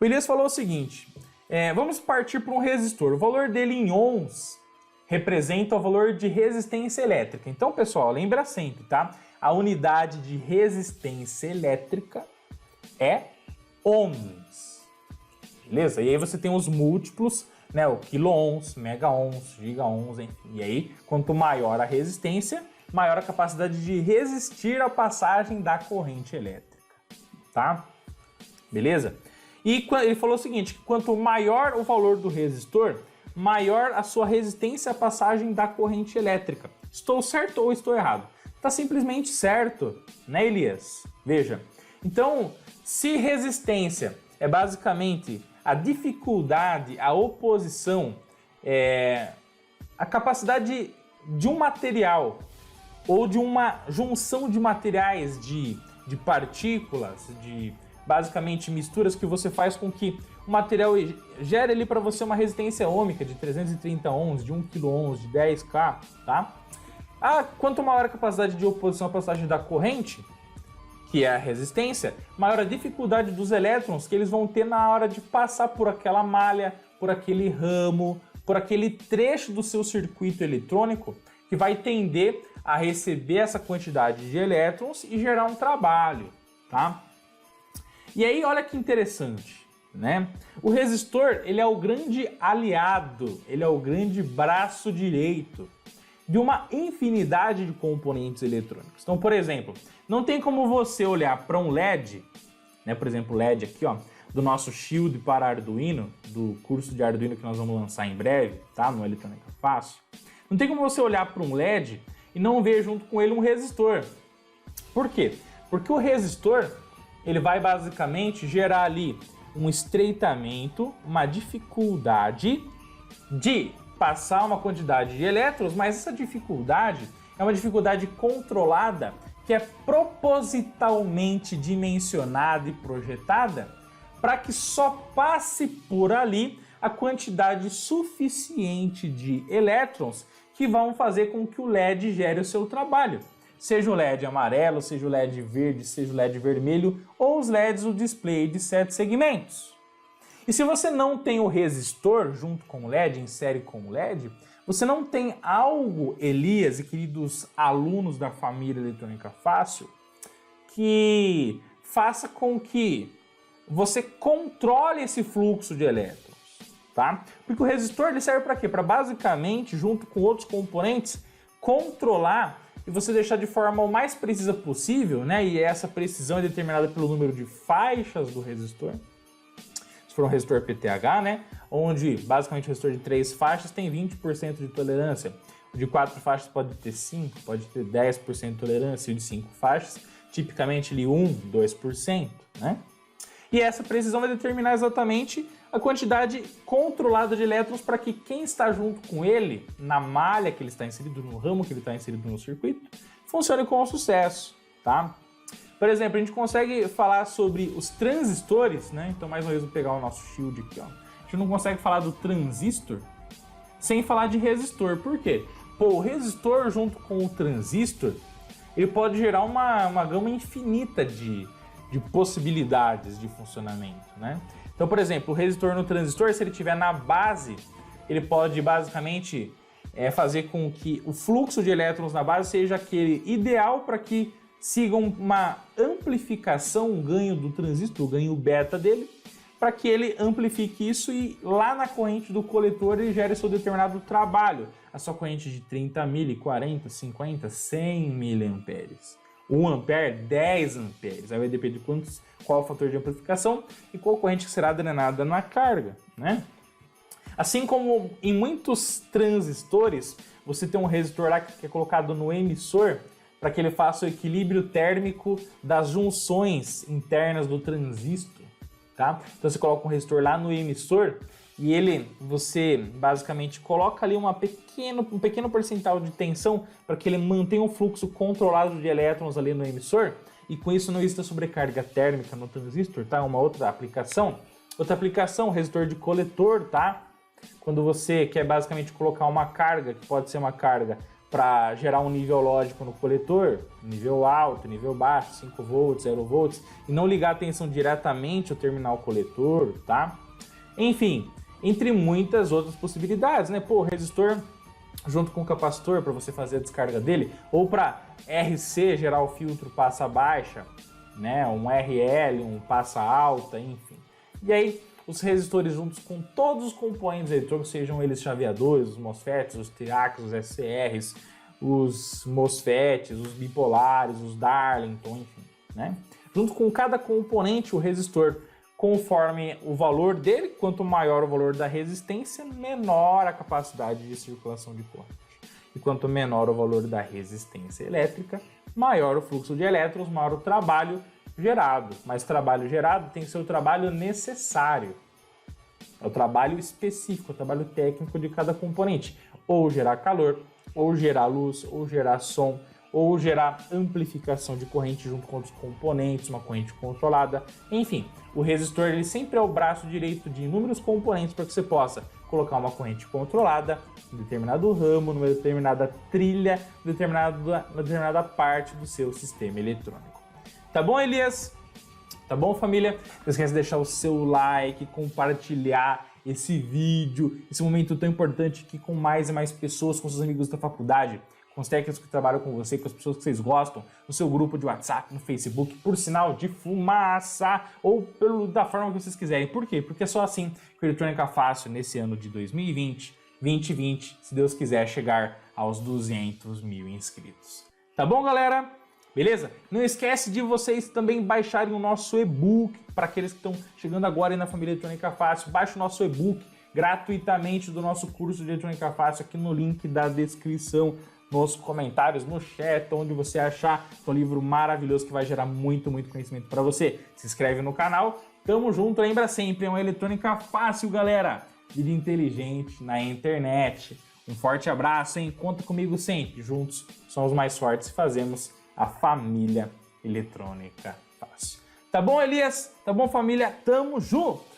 O Elias falou o seguinte, vamos partir para um resistor. O valor dele em ohms representa o valor de resistência elétrica. Então, pessoal, lembra sempre, tá? A unidade de resistência elétrica é ohms. Beleza? E aí você tem os múltiplos, né? O quilo-ohms, mega-ohms, giga-ohms, enfim. E aí, quanto maior a resistência, maior a capacidade de resistir à passagem da corrente elétrica, tá? Beleza? E ele falou o seguinte, que quanto maior o valor do resistor, maior a sua resistência à passagem da corrente elétrica. Estou certo ou estou errado? Está simplesmente certo, né, Elias? Veja, então, se resistência é basicamente a dificuldade, a oposição, a capacidade de um material ou de uma junção de materiais, de partículas, de basicamente misturas que você faz com que o material gere ali para você uma resistência ohmica de 330 ohms, de 1 kΩ, de 10K, tá? Quanto maior a capacidade de oposição à passagem da corrente, que é a resistência, maior a dificuldade dos elétrons que eles vão ter na hora de passar por aquela malha, por aquele ramo, por aquele trecho do seu circuito eletrônico que vai tender a receber essa quantidade de elétrons e gerar um trabalho, tá? E aí, olha que interessante, né? O resistor, ele é o grande aliado, ele é o grande braço direito de uma infinidade de componentes eletrônicos. Então, por exemplo, não tem como você olhar para um LED, né? Por exemplo, o LED aqui, ó, do nosso Shield para Arduino, do curso de Arduino que nós vamos lançar em breve, tá? No Eletrônica Fácil. Não tem como você olhar para um LED e não ver junto com ele um resistor. Por quê? Porque o resistor, ele vai basicamente gerar ali um estreitamento, uma dificuldade de passar uma quantidade de elétrons, mas essa dificuldade é uma dificuldade controlada que é propositalmente dimensionada e projetada para que só passe por ali a quantidade suficiente de elétrons que vão fazer com que o LED gere o seu trabalho. Seja o LED amarelo, seja o LED verde, seja o LED vermelho ou os LEDs, o display de 7 segmentos. E se você não tem o resistor junto com o LED, em série com o LED, você não tem algo, Elias e queridos alunos da família Eletrônica Fácil, que faça com que você controle esse fluxo de elétrons, tá? Porque o resistor ele serve para quê? Para basicamente, junto com outros componentes, controlar e você deixar de forma o mais precisa possível, né? E essa precisão é determinada pelo número de faixas do resistor. Se for um resistor PTH, né? Onde basicamente o resistor de 3 faixas tem 20% de tolerância. O de 4 faixas pode ter 5, pode ter 10% de tolerância. E o de 5 faixas, tipicamente ali 1, 2%, né? E essa precisão vai determinar exatamente a quantidade controlada de elétrons para que quem está junto com ele, na malha que ele está inserido, no ramo que ele está inserido no circuito, funcione com sucesso, tá? Por exemplo, a gente consegue falar sobre os transistores, né? Então, mais uma vez, vou pegar o nosso shield aqui, ó. A gente não consegue falar do transistor sem falar de resistor. Por quê? Pô, o resistor junto com o transistor, ele pode gerar uma gama infinita de possibilidades de funcionamento, né? Então, por exemplo, o resistor no transistor, se ele estiver na base, ele pode basicamente fazer com que o fluxo de elétrons na base seja aquele ideal para que siga uma amplificação, um ganho do transistor, o ganho beta dele, para que ele amplifique isso e lá na corrente do coletor ele gere seu determinado trabalho, a sua corrente de 30 mili, 40, 50, 100 miliamperes. 1 ampere, 10 amperes, aí vai depender de qual é o fator de amplificação e qual corrente que será drenada na carga, né? Assim como em muitos transistores, você tem um resistor lá que é colocado no emissor para que ele faça o equilíbrio térmico das junções internas do transistor, tá? Então você coloca um resistor lá no emissor e você basicamente coloca ali um pequeno percentual de tensão para que ele mantenha um fluxo controlado de elétrons ali no emissor e com isso não exista sobrecarga térmica no transistor, tá? Uma outra aplicação. Outra aplicação, resistor de coletor, tá? Quando você quer basicamente colocar uma carga, que pode ser uma carga para gerar um nível lógico no coletor, nível alto, nível baixo, 5 volts, 0 volts, e não ligar a tensão diretamente ao terminal coletor, tá? Enfim, entre muitas outras possibilidades, né? Pô, o resistor junto com o capacitor para você fazer a descarga dele, ou para RC gerar o filtro passa baixa, né? Um RL, um passa alta, enfim. E aí, os resistores juntos com todos os componentes eletrônicos, sejam eles chaveadores, os MOSFETs, os TIACs, os SCRs, os MOSFETs, os bipolares, os Darlington, enfim, né? Junto com cada componente, o resistor, conforme o valor dele, quanto maior o valor da resistência, menor a capacidade de circulação de corrente. E quanto menor o valor da resistência elétrica, maior o fluxo de elétrons, maior o trabalho gerado. Mas trabalho gerado tem que ser o trabalho necessário. É o trabalho específico, o trabalho técnico de cada componente. Ou gerar calor, ou gerar luz, ou gerar som, ou gerar amplificação de corrente junto com outros componentes, uma corrente controlada. Enfim, o resistor ele sempre é o braço direito de inúmeros componentes para que você possa colocar uma corrente controlada em determinado ramo, numa determinada trilha, em determinada parte do seu sistema eletrônico. Tá bom, Elias? Tá bom, família? Não esquece de deixar o seu like, compartilhar esse vídeo, esse momento tão importante aqui com mais e mais pessoas, com seus amigos da faculdade, com os técnicos que trabalham com você, com as pessoas que vocês gostam, no seu grupo de WhatsApp, no Facebook, por sinal de fumaça, ou da forma que vocês quiserem. Por quê? Porque é só assim que o Eletrônica Fácil, nesse ano de 2020, se Deus quiser, chegar aos 200 mil inscritos. Tá bom, galera? Beleza? Não esquece de vocês também baixarem o nosso e-book, para aqueles que estão chegando agora aí na família Eletrônica Fácil. Baixe o nosso e-book gratuitamente do nosso curso de Eletrônica Fácil aqui no link da descrição, nos comentários, no chat, onde você achar. É um livro maravilhoso que vai gerar muito conhecimento para você. Se inscreve no canal. Tamo junto, lembra sempre, é uma Eletrônica Fácil, galera. Vida inteligente na internet. Um forte abraço, hein? Conta comigo sempre. Juntos somos mais fortes e fazemos a família Eletrônica Fácil. Tá bom, Elias? Tá bom, família? Tamo junto!